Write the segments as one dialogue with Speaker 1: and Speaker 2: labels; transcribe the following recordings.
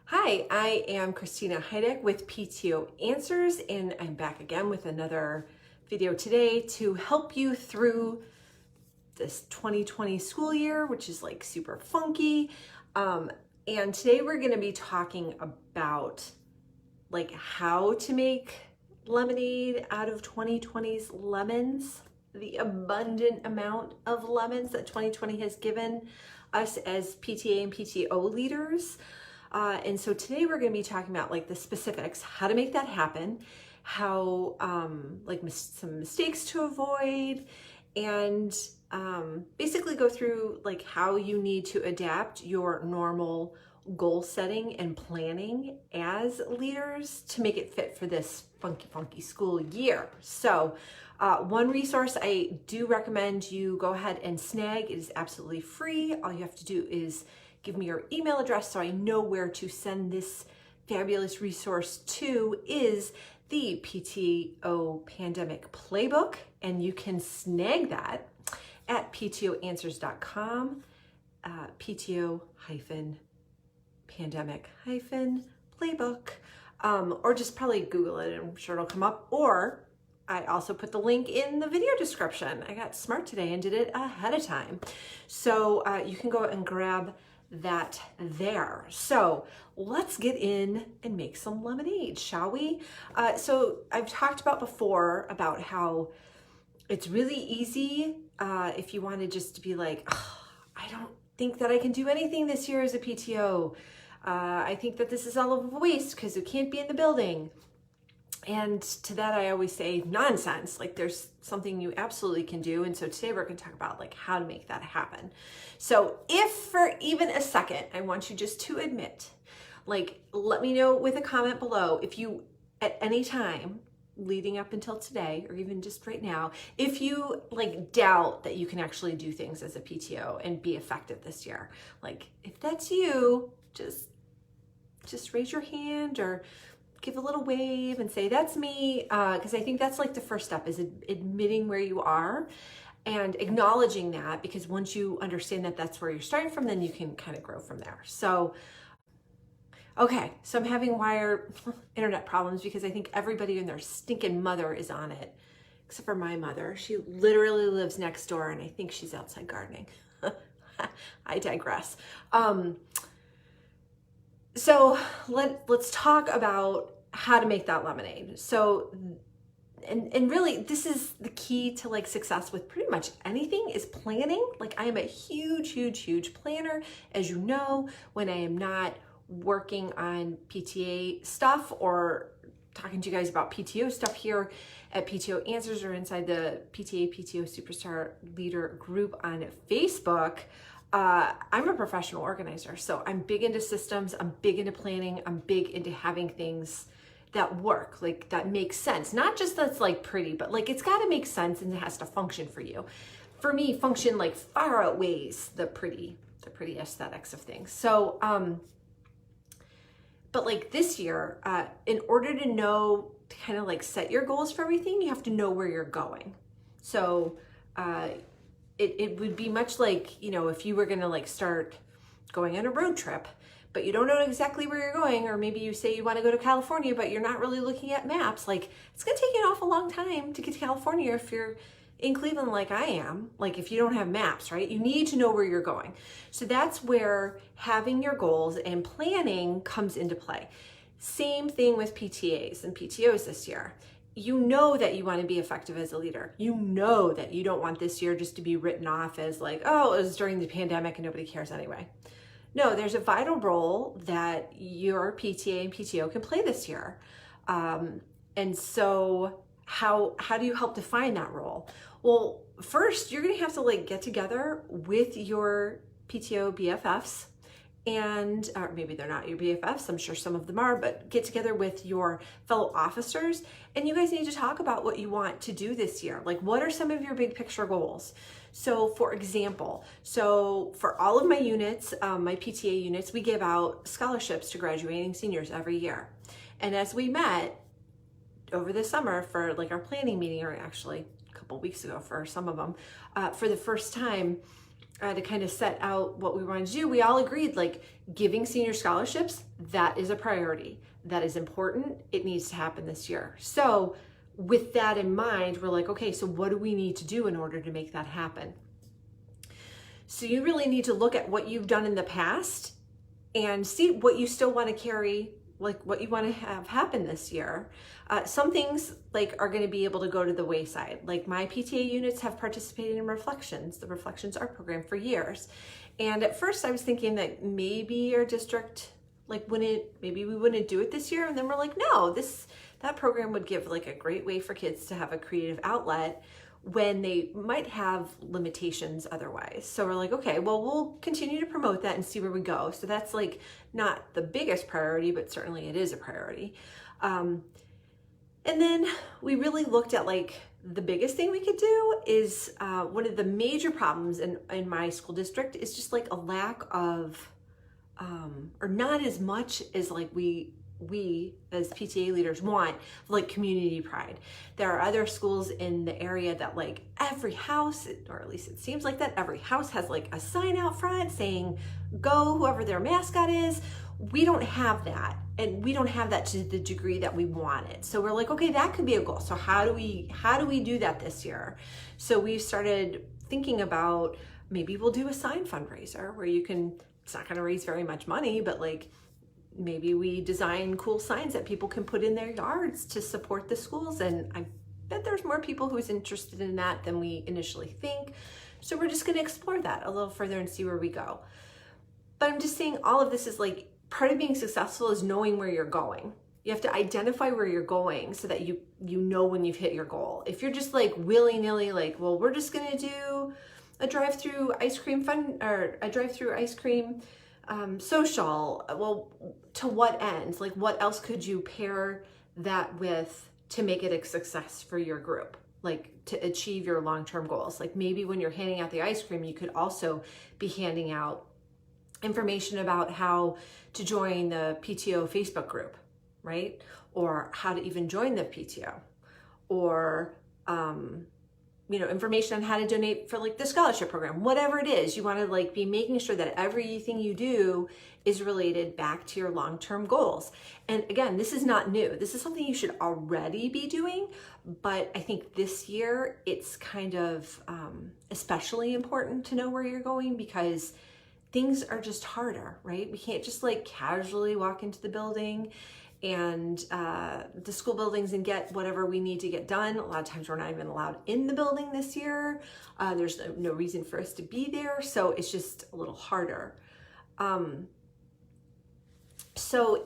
Speaker 1: Hi, I am Christina Heideck with PTO Answers, and I'm back again with another video today to help you through this 2020 school year, which is like super funky. And today we're going to be talking about like how to make lemonade out of 2020's lemons, the abundant amount of lemons that 2020 has given us as PTA and PTO leaders. And so today we're going to be talking about like the specifics, how to make that happen, how some mistakes to avoid, and basically go through like how you need to adapt your normal goal setting and planning as leaders to make it fit for this funky school year. So one resource I do recommend you go ahead and snag. It is absolutely free. All you have to do is give me your email address so I know where to send this fabulous resource to, is the PTO Pandemic Playbook, and you can snag that at ptoanswers.com, PTO-pandemic-playbook, or just probably Google it and I'm sure it'll come up, or I also put the link in the video description. I got smart today and did it ahead of time. So you can go and grab that there. So let's get in and make some lemonade, shall we? So I've talked about before about how it's really easy if you wanted just to be like, oh, I don't think that I can do anything this year as a PTO. I think that this is all of a waste because it can't be in the building. And to that, I always say nonsense. Like there's something you absolutely can do. And so today we're going to talk about like how to make that happen. So if for even a second, I want you just to admit, like, let me know with a comment below if you at any time leading up until today, or even just right now, if you like doubt that you can actually do things as a PTO and be effective this year. Like if that's you, just raise your hand or give a little wave and say, that's me. Because I think that's like the first step, is admitting where you are and acknowledging that, because once you understand that that's where you're starting from, then you can kind of grow from there. So, okay, so I'm having internet problems because I think everybody and their stinking mother is on it, except for my mother. She literally lives next door and I think she's outside gardening. I digress. So let's talk about how to make that lemonade. So, and really this is the key to like success with pretty much anything, is planning. Like I am a huge planner. As you know, when I am not working on PTA stuff or talking to you guys about PTO stuff here at PTO Answers or inside the PTO Superstar Leader group on Facebook, I'm a professional organizer. So I'm big into systems, I'm big into planning, I'm big into having things that work, like that makes sense. Not just that's like pretty, but like it's got to make sense and it has to function for you. For me, function like far outweighs the pretty aesthetics of things. So, but like this year, in order to know, to kind of like set your goals for everything, you have to know where you're going. So, it would be much like, you know, if you were going to like start going on a road trip, but you don't know exactly where you're going, or maybe you say you want to go to California, but you're not really looking at maps. Like it's going to take you an awful long time to get to California if you're in Cleveland like I am, like if you don't have maps, right? You need to know where you're going. So that's where having your goals and planning comes into play. Same thing with PTAs and PTOs this year. You know that you want to be effective as a leader. You know that you don't want this year just to be written off as like, oh, it was during the pandemic and nobody cares anyway. No, there's a vital role that your PTA and PTO can play this year. And so how do you help define that role? Well, first, you're going to have to like get together with your PTO BFFs, and or maybe they're not your BFFs, I'm sure some of them are, but get together with your fellow officers and you guys need to talk about what you want to do this year. Like what are some of your big picture goals? So for example, so for all of my units, my PTA units, we give out scholarships to graduating seniors every year. And as we met over the summer for like our planning meeting, or actually a couple weeks ago for some of them, for the first time, to kind of set out what we wanted to do, we all agreed like giving senior scholarships, that is a priority. That is important. It needs to happen this year. So with that in mind, we're like, okay, so what do we need to do in order to make that happen? So you really need to look at what you've done in the past and see what you still want to carry, like what you want to have happen this year. Some things like are going to be able to go to the wayside. Like my PTA units have participated in Reflections, the Reflections Art Program, for years. And at first I was thinking that maybe our district maybe we wouldn't do it this year. And then we're like, no, that program would give like a great way for kids to have a creative outlet when they might have limitations otherwise. So we're like, okay, well, we'll continue to promote that and see where we go. So that's like not the biggest priority, but certainly it is a priority. And then we really looked at like the biggest thing we could do is one of the major problems in my school district is just like a lack of, or not as much as like we as PTA leaders want, like community pride. There are other schools in the area that like every house, or at least it seems like that, every house has like a sign out front saying, go whoever their mascot is. We don't have that. And we don't have that to the degree that we want it. So we're like, okay, that could be a goal. So how do we do that this year? So we started thinking about maybe we'll do a sign fundraiser where it's not going to raise very much money, but like, maybe we design cool signs that people can put in their yards to support the schools. And I bet there's more people who's interested in that than we initially think. So we're just going to explore that a little further and see where we go. But I'm just saying all of this is like, part of being successful is knowing where you're going. You have to identify where you're going so that you know when you've hit your goal. If you're just like willy-nilly, like, well, we're just going to do a drive-through ice cream social, well, to what end? Like, what else could you pair that with to make it a success for your group? Like, to achieve your long-term goals. Like, maybe when you're handing out the ice cream, you could also be handing out information about how to join the PTO Facebook group, right? Or how to even join the PTO, or information on how to donate for like the scholarship program. Whatever it is, you want to like be making sure that everything you do is related back to your long-term goals. And again, this is not new. This is something you should already be doing, but I think this year it's kind of especially important to know where you're going because things are just harder, right? We can't just like casually walk into the building and the school buildings and get whatever we need to get done. A lot of times we're not even allowed in the building this year. There's no reason for us to be there. So it's just a little harder. So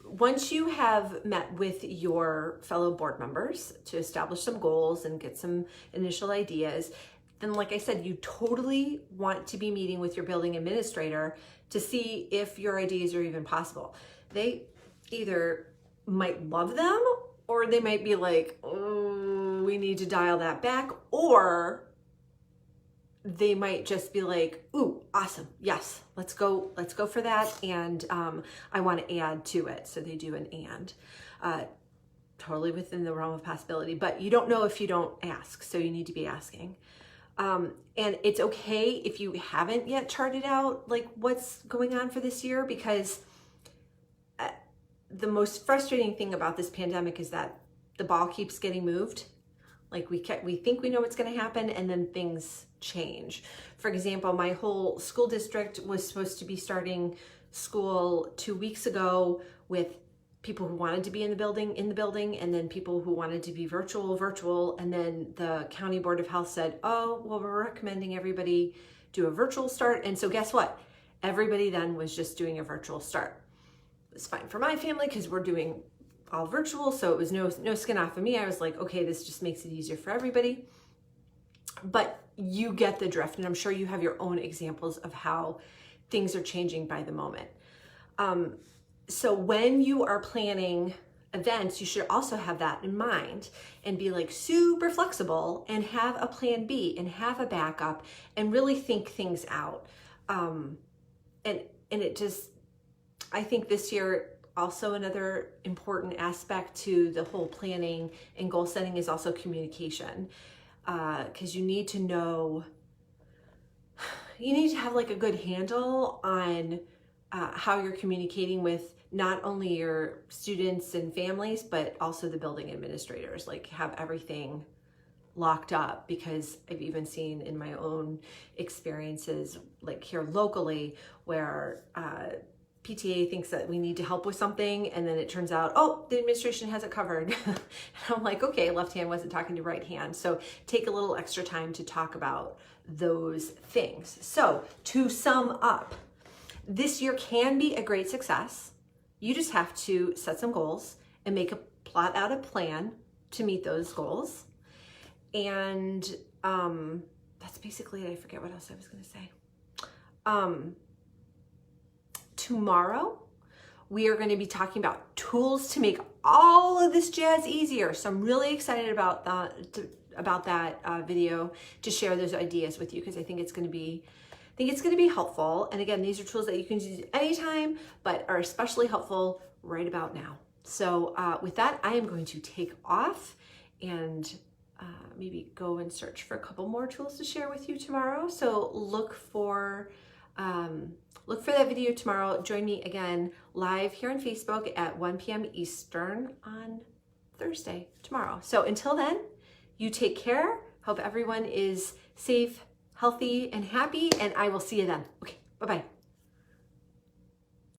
Speaker 1: once you have met with your fellow board members to establish some goals and get some initial ideas, then like I said, you totally want to be meeting with your building administrator to see if your ideas are even possible. They either might love them or they might be like, oh, we need to dial that back, or they might just be like, ooh, awesome, yes, let's go for that, and I want to add to it. So they do an and. Totally within the realm of possibility, but you don't know if you don't ask, so you need to be asking. And it's okay if you haven't yet charted out like what's going on for this year, because the most frustrating thing about this pandemic is that the ball keeps getting moved. Like we think we know what's going to happen, and then things change. For example, my whole school district was supposed to be starting school 2 weeks ago with people who wanted to be in the building, and then people who wanted to be virtual. And then the County Board of Health said, oh, well, we're recommending everybody do a virtual start. And so guess what? Everybody then was just doing a virtual start. It was fine for my family because we're doing all virtual. So it was no skin off of me. I was like, okay, this just makes it easier for everybody. But you get the drift. And I'm sure you have your own examples of how things are changing by the moment. So when you are planning events, you should also have that in mind and be like super flexible and have a plan B and have a backup and really think things out. And it just, I think this year also another important aspect to the whole planning and goal setting is also communication. Because you need to know, you need to have like a good handle on how you're communicating with not only your students and families, but also the building administrators. Like have everything locked up, because I've even seen in my own experiences, like here locally, where PTA thinks that we need to help with something, and then it turns out, oh, the administration has it covered. And I'm like, okay, left hand wasn't talking to right hand. So take a little extra time to talk about those things. So to sum up, this year can be a great success. You just have to set some goals and plot out a plan to meet those goals. And that's basically it. I forget what else I was going to say. Tomorrow, we are going to be talking about tools to make all of this jazz easier. So I'm really excited about that video to share those ideas with you, because I think it's going to be helpful. And again, these are tools that you can use anytime, but are especially helpful right about now. So with that, I am going to take off and maybe go and search for a couple more tools to share with you tomorrow. So look for that video tomorrow. Join me again live here on Facebook at 1 p.m. Eastern on Thursday, tomorrow. So until then, you take care. Hope everyone is safe, healthy, and happy, and I will see you then. Okay, bye-bye.